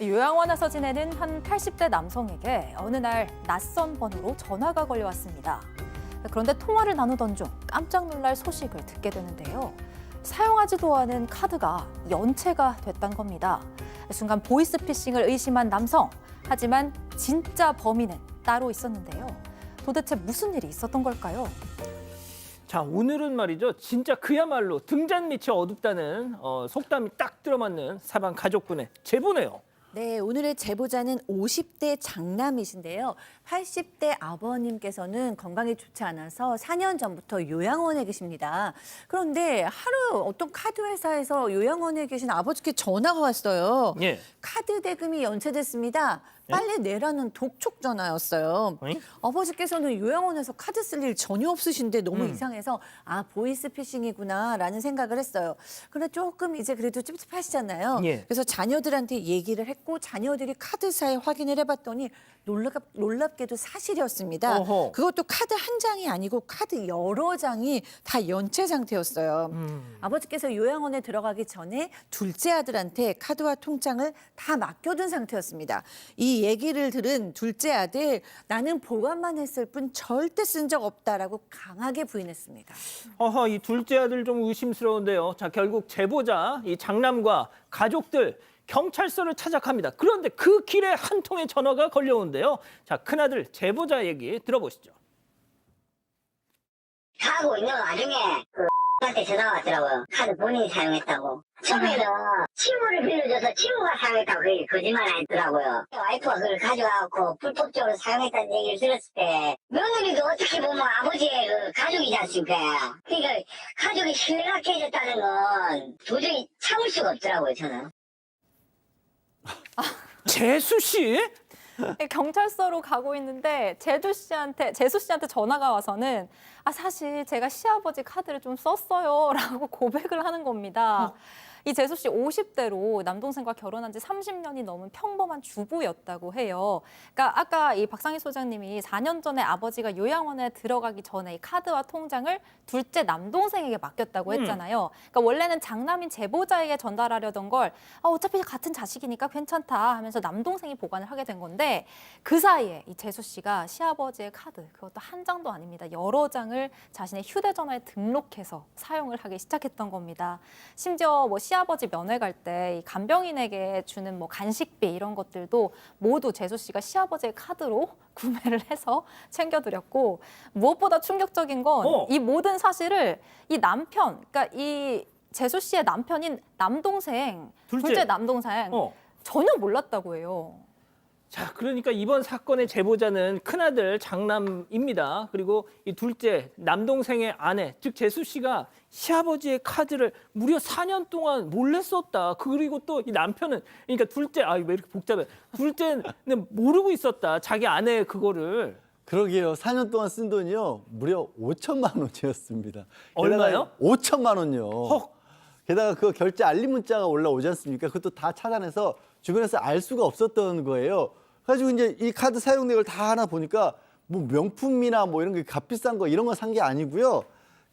요양원에서 지내는 한 80대 남성에게 어느 날 낯선 번호로 전화가 걸려왔습니다. 그런데 통화를 나누던 중 깜짝 놀랄 소식을 듣게 되는데요. 사용하지도 않은 카드가 연체가 됐단 겁니다. 순간 보이스피싱을 의심한 남성. 하지만 진짜 범인은 따로 있었는데요. 도대체 무슨 일이 있었던 걸까요? 자, 오늘은 말이죠. 진짜 그야말로 등잔 밑이 어둡다는 속담이 딱 들어맞는 사방 가족분의 제보네요. 네, 오늘의 제보자는 50대 장남이신데요. 80대 아버님께서는 건강이 좋지 않아서 4년 전부터 요양원에 계십니다. 그런데 하루 어떤 카드 회사에서 요양원에 계신 아버지께 전화가 왔어요. 예. 카드 대금이 연체됐습니다. 빨리 내라는 독촉 전화였어요. 어이? 아버지께서는 요양원에서 카드 쓸 일 전혀 없으신데 너무 이상해서 보이스피싱이구나라는 생각을 했어요. 그런데 조금 이제 그래도 찝찝하시잖아요. 예. 그래서 자녀들한테 얘기를 했고 자녀들이 카드사에 확인을 해봤더니 놀랍게도 사실이었습니다. 어허. 그것도 카드 한 장이 아니고 카드 여러 장이 다 연체 상태였어요. 아버지께서 요양원에 들어가기 전에 둘째 아들한테 카드와 통장을 다 맡겨둔 상태였습니다. 이 얘기를 들은 둘째 아들, 나는 보관만 했을 뿐 절대 쓴 적 없다라고 강하게 부인했습니다. 어허, 이 둘째 아들 좀 의심스러운데요. 자, 결국 제보자, 이 장남과 가족들 경찰서를 찾아갑니다. 그런데 그 길에 한 통의 전화가 걸려오는데요. 자, 큰아들 제보자 얘기 들어보시죠. 하고 있는 와중에 한테 전화가 왔더라고요. 카드 본인이 사용했다고. 처음에는 친구를 빌려줘서 친구가 사용했다고 그게 거짓말 했더라고요. 와이프가 그걸 가져가고 불법적으로 사용했다는 얘기를 들었을 때 며느리도 어떻게 보면 아버지의 그 가족이지 않습니까? 그러니까 가족이 심각해졌다는 건 도저히 참을 수가 없더라고요, 저는. 재수 씨? 경찰서로 가고 있는데 재수 씨한테 전화가 와서는 사실 제가 시아버지 카드를 좀 썼어요 라고 고백을 하는 겁니다. 이 재수 씨 50대로 남동생과 결혼한 지 30년이 넘은 평범한 주부였다고 해요. 그러니까 아까 이 박상희 소장님이 4년 전에 아버지가 요양원에 들어가기 전에 이 카드와 통장을 둘째 남동생에게 맡겼다고 했잖아요. 그러니까 원래는 장남인 제보자에게 전달하려던 걸 어차피 같은 자식이니까 괜찮다 하면서 남동생이 보관을 하게 된 건데 그 사이에 이 재수 씨가 시아버지의 카드, 그것도 한 장도 아닙니다. 여러 장을 자신의 휴대전화에 등록해서 사용을 하기 시작했던 겁니다. 심지어 시아버지 면회 갈 때 이 간병인에게 주는 간식비 이런 것들도 모두 재수 씨가 시아버지의 카드로 구매를 해서 챙겨드렸고 무엇보다 충격적인 건 이 모든 사실을 이 남편, 그러니까 이 재수 씨의 남편인 남동생, 둘째 남동생 전혀 몰랐다고 해요. 자, 그러니까 이번 사건의 제보자는 큰아들 장남입니다. 그리고 이 둘째 남동생의 아내, 즉 재수 씨가 시아버지의 카드를 무려 4년 동안 몰래 썼다. 그리고 또 이 남편은, 그러니까 둘째, 왜 이렇게 복잡해. 둘째는 모르고 있었다. 자기 아내의 그거를. 그러게요. 4년 동안 쓴 돈이요. 무려 5천만 원이었습니다. 얼마요? 5천만 원요. 헉. 게다가 그 결제 알림 문자가 올라오지 않습니까? 그것도 다 차단해서 주변에서 알 수가 없었던 거예요. 그래가지고 이제 이 카드 사용 내역을 다 하나 보니까 명품이나 이런 게 값비싼 거 이런 거 산 게 아니고요.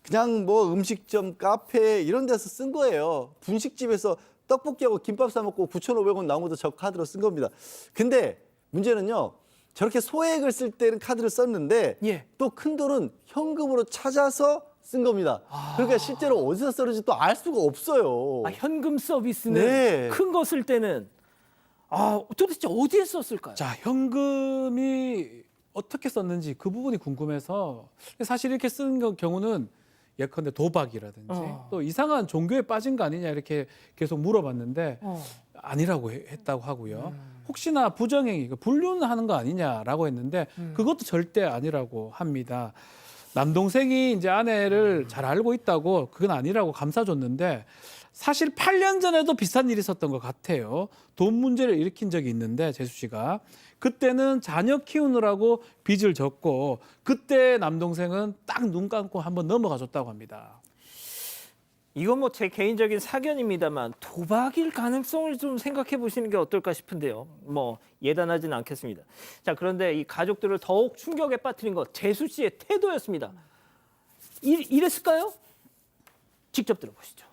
그냥 음식점, 카페 이런 데서 쓴 거예요. 분식집에서 떡볶이하고 김밥 사 먹고 9,500원 나온 것도 저 카드로 쓴 겁니다. 근데 문제는요. 저렇게 소액을 쓸 때는 카드를 썼는데 또 큰 돈은 현금으로 찾아서 쓴 겁니다. 그러니까 실제로 어디서 썼는지 또 알 수가 없어요. 현금 서비스는 네. 큰 거 쓸 때는 도대체 어디에 썼을까요? 자, 현금이 어떻게 썼는지 그 부분이 궁금해서 사실 이렇게 쓰는 경우는 예컨대 도박이라든지 또 이상한 종교에 빠진 거 아니냐 이렇게 계속 물어봤는데 아니라고 했다고 하고요. 혹시나 부정행위, 불륜하는 거 아니냐라고 했는데 그것도 절대 아니라고 합니다. 남동생이 이제 아내를 잘 알고 있다고 그건 아니라고 감싸줬는데 사실 8년 전에도 비슷한 일이 있었던 것 같아요. 돈 문제를 일으킨 적이 있는데 재수 씨가 그때는 자녀 키우느라고 빚을 졌고 그때 남동생은 딱 눈 감고 한번 넘어가 줬다고 합니다. 이건 제 개인적인 사견입니다만 도박일 가능성을 좀 생각해 보시는 게 어떨까 싶은데요. 예단하지는 않겠습니다. 자, 그런데 이 가족들을 더욱 충격에 빠뜨린 것 재수 씨의 태도였습니다. 이랬을까요? 직접 들어보시죠.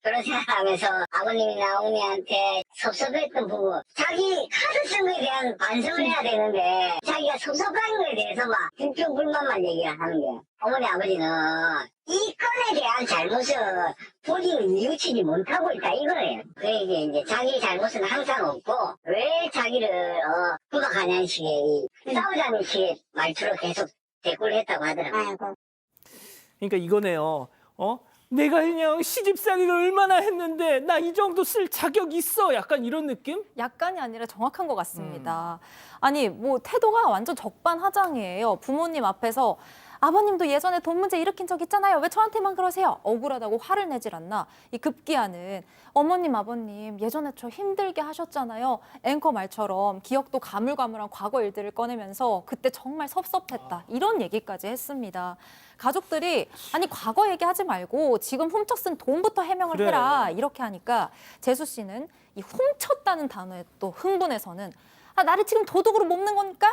그런 생각하면서 아버님이나 어머니한테 섭섭했던 부분. 자기 카드 쓴 거에 대한 반성을 해야 되는데 자기가 섭섭한 거에 대해서 막 불평 불만만 얘기를 하는 거예요. 어머니 아버지는 이 건에 대한 잘못을 본인이 뉘우치지 못하고 있다 이거예요. 그러니까 이제 자기 잘못은 항상 없고 왜 자기를 구박하냐는 식의 싸우자는 식의 말투로 계속 대꾸를 했다고 하더라고요. 그러니까 이거네요. 내가 그냥 시집살이를 얼마나 했는데 나 이 정도 쓸 자격 있어. 약간 이런 느낌? 약간이 아니라 정확한 것 같습니다. 아니 뭐 태도가 완전 적반하장이에요. 부모님 앞에서 아버님도 예전에 돈 문제 일으킨 적 있잖아요. 왜 저한테만 그러세요? 억울하다고 화를 내질 않나. 이 급기야는 어머님 아버님 예전에 저 힘들게 하셨잖아요. 앵커 말처럼 기억도 가물가물한 과거 일들을 꺼내면서 그때 정말 섭섭했다. 이런 얘기까지 했습니다. 가족들이 아니 과거 얘기하지 말고 지금 훔쳐 쓴 돈부터 해명을 그래. 해라. 이렇게 하니까 재수 씨는 이 훔쳤다는 단어에 또 흥분해서는 나를 지금 도둑으로 뽑는 거니까?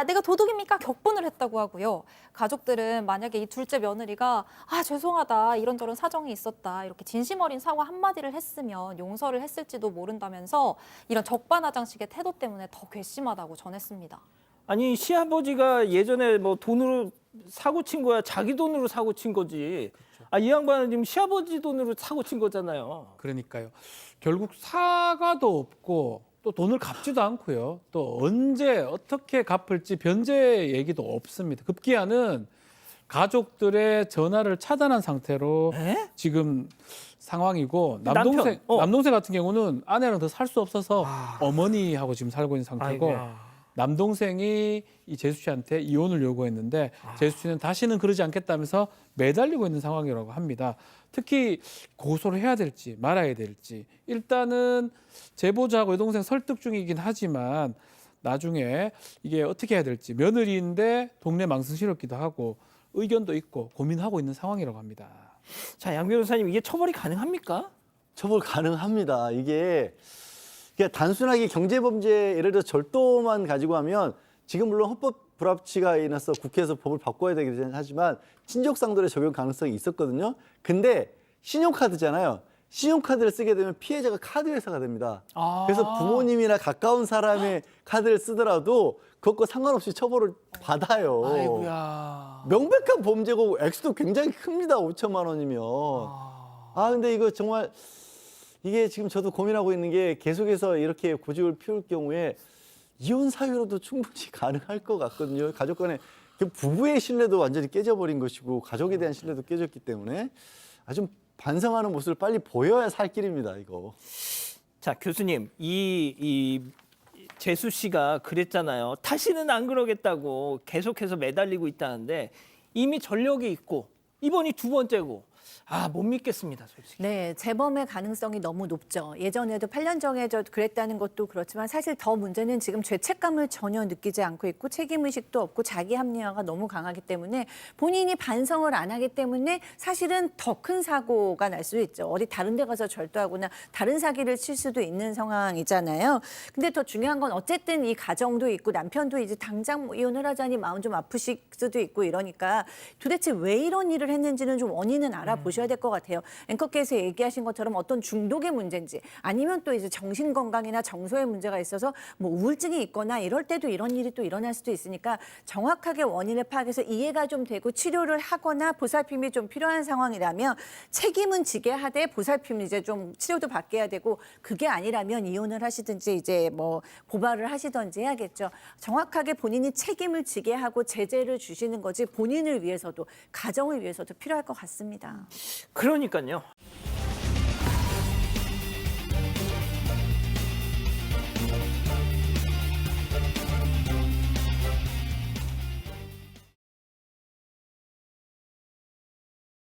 내가 도둑입니까? 격분을 했다고 하고요. 가족들은 만약에 이 둘째 며느리가 죄송하다 이런저런 사정이 있었다 이렇게 진심 어린 사과 한마디를 했으면 용서를 했을지도 모른다면서 이런 적반하장식의 태도 때문에 더 괘씸하다고 전했습니다. 아니 시아버지가 예전에 뭐 돈으로 사고 친 거야. 자기 돈으로 사고 친 거지. 이 양반은 지금 시아버지 돈으로 사고 친 거잖아요. 그러니까요. 결국 사과도 없고 또 돈을 갚지도 않고요. 또 언제 어떻게 갚을지 변제 얘기도 없습니다. 급기야는 가족들의 전화를 차단한 상태로 에? 지금 상황이고 남편, 남동생 같은 경우는 아내랑 더 살 수 없어서 어머니하고 지금 살고 있는 상태고 아이고야. 남동생이 이 재수 씨한테 이혼을 요구했는데 재수 씨는 다시는 그러지 않겠다면서 매달리고 있는 상황이라고 합니다. 특히 고소를 해야 될지 말아야 될지 일단은 제보자하고 여동생 설득 중이긴 하지만 나중에 이게 어떻게 해야 될지 며느리인데 동네 망신스럽기도 하고 의견도 있고 고민하고 있는 상황이라고 합니다. 자, 양 변호사님 이게 처벌이 가능합니까? 처벌 가능합니다. 이게 그냥 단순하게 경제범죄 예를 들어 절도만 가지고 하면 지금 물론 헌법 불합치가 인해서 국회에서 법을 바꿔야 되긴 하지만 친족상돌의 적용 가능성이 있었거든요. 근데 신용카드잖아요. 신용카드를 쓰게 되면 피해자가 카드 회사가 됩니다. 그래서 부모님이나 가까운 사람의 카드를 쓰더라도 그것과 상관없이 처벌을 받아요. 아이고야. 명백한 범죄고 액수도 굉장히 큽니다. 5천만 원이면. 근데 이거 정말 이게 지금 저도 고민하고 있는 게 계속해서 이렇게 고집을 피울 경우에 이혼 사유로도 충분히 가능할 것 같거든요. 가족 간에 부부의 신뢰도 완전히 깨져버린 것이고 가족에 대한 신뢰도 깨졌기 때문에 아주 반성하는 모습을 빨리 보여야 살 길입니다. 이거. 자, 교수님, 이 재수 씨가 그랬잖아요. 다시는 안 그러겠다고 계속해서 매달리고 있다는데 이미 전력이 있고 이번이 두 번째고 못 믿겠습니다, 솔직히. 네, 재범의 가능성이 너무 높죠. 예전에도 8년 전에 그랬다는 것도 그렇지만 사실 더 문제는 지금 죄책감을 전혀 느끼지 않고 있고 책임의식도 없고 자기 합리화가 너무 강하기 때문에 본인이 반성을 안 하기 때문에 사실은 더 큰 사고가 날 수 있죠. 어디 다른 데 가서 절도하거나 다른 사기를 칠 수도 있는 상황이잖아요. 근데 더 중요한 건 어쨌든 이 가정도 있고 남편도 이제 당장 이혼을 하자니 마음 좀 아프실 수도 있고 이러니까 도대체 왜 이런 일을 했는지는 좀 원인은 알아보셔야 될 것 같아요. 앵커께서 얘기하신 것처럼 어떤 중독의 문제인지 아니면 또 이제 정신 건강이나 정서의 문제가 있어서 뭐 우울증이 있거나 이럴 때도 이런 일이 또 일어날 수도 있으니까 정확하게 원인을 파악해서 이해가 좀 되고 치료를 하거나 보살핌이 좀 필요한 상황이라면 책임은 지게 하되 보살핌 이제 좀 치료도 받게 되고 그게 아니라면 이혼을 하시든지 이제 뭐 고발을 하시든지 해야겠죠. 정확하게 본인이 책임을 지게 하고 제재를 주시는 거지 본인을 위해서도 가정을 위해서도 필요할 것 같습니다. 그러니까요.